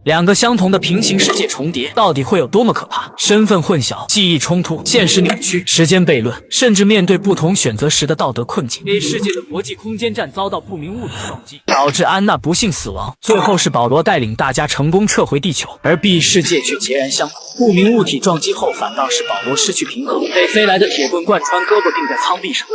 两个相同的平行世界重叠，到底会有多么可怕？身份混淆、记忆冲突、现实扭曲、时间悖论，甚至面对不同选择时的道德困境。A 世界的国际空间站遭到不明物体撞击，导致安娜不幸死亡。最后是保罗带领大家成功撤回地球，而 B 世界却截然相反。不明物体撞击后，反倒是保罗失去平衡，被飞来的铁棍贯穿胳膊，钉在舱壁上。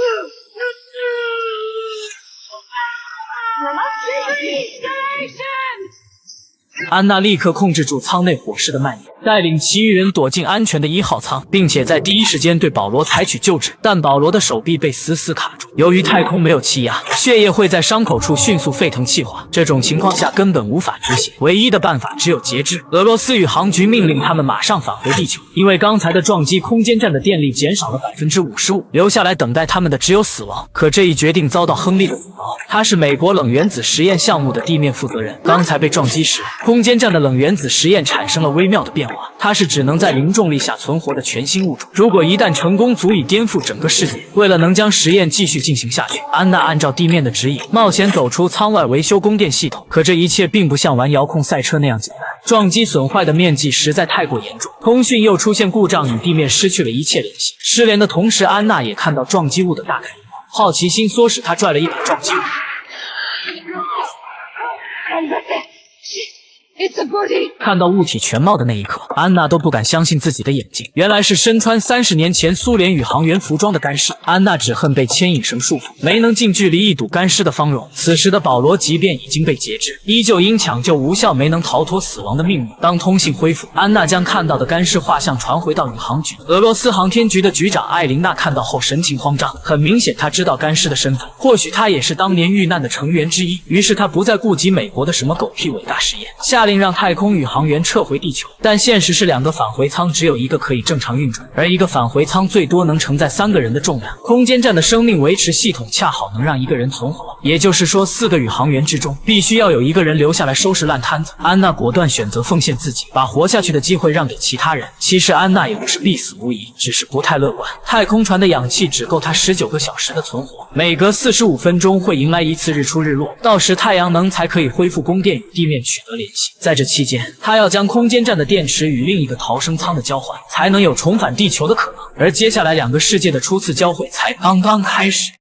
安娜立刻控制住舱内火势的蔓延，带领其余人躲进安全的1号舱，并且在第一时间对保罗采取救治。但保罗的手臂被死死卡住，由于太空没有气压，血液会在伤口处迅速沸腾气化，这种情况下根本无法止血，唯一的办法只有截肢。俄罗斯宇航局命令他们马上返回地球，因为刚才的撞击空间站的电力减少了55%，留下来等待他们的只有死亡。可这一决定遭到亨利的阻挠，他是美国冷原子实验项目的地面负责人。刚才被撞击时，空间站的冷原子实验产生了微妙的变化，它是只能在零重力下存活的全新物种。如果一旦成功，足以颠覆整个世界。为了能将实验继续进行下去，安娜按照地面的指引，冒险走出舱外维修供电系统。可这一切并不像玩遥控赛车那样简单，撞击损坏的面积实在太过严重，通讯又出现故障，与地面失去了一切联系。失联的同时，安娜也看到撞击物的大概面貌，好奇心唆使她拽了一把撞击物。看到物体全貌的那一刻，安娜都不敢相信自己的眼睛，原来是身穿30年前苏联宇航员服装的干尸。安娜只恨被牵引绳束缚，没能近距离一睹干尸的芳容。此时的保罗即便已经被截肢，依旧因抢救无效没能逃脱死亡的命运。当通信恢复，安娜将看到的干尸画像传回到宇航局。俄罗斯航天局的局长艾琳娜看到后神情慌张，很明显她知道干尸的身份，或许她也是当年遇难的成员之一。于是她不再顾及美国的什么狗屁伟大实验，下令让太空宇航员撤回地球。但现实是2个返回舱只有1个可以正常运转，而1个返回舱最多能承载3个人的重量。空间站的生命维持系统恰好能让1个人存活，也就是说4个宇航员之中必须要有1个人留下来收拾烂摊子。安娜果断选择奉献自己，把活下去的机会让给其他人。其实安娜也不是必死无疑，只是不太乐观。太空船的氧气只够她19个小时的存活，每隔45分钟会迎来一次日出日落，到时太阳能才可以恢复供电与地面取得联系。在这期间，他要将空间站的电池与另一个逃生舱的交换，才能有重返地球的可能。而接下来2个世界的初次交汇才刚刚开始。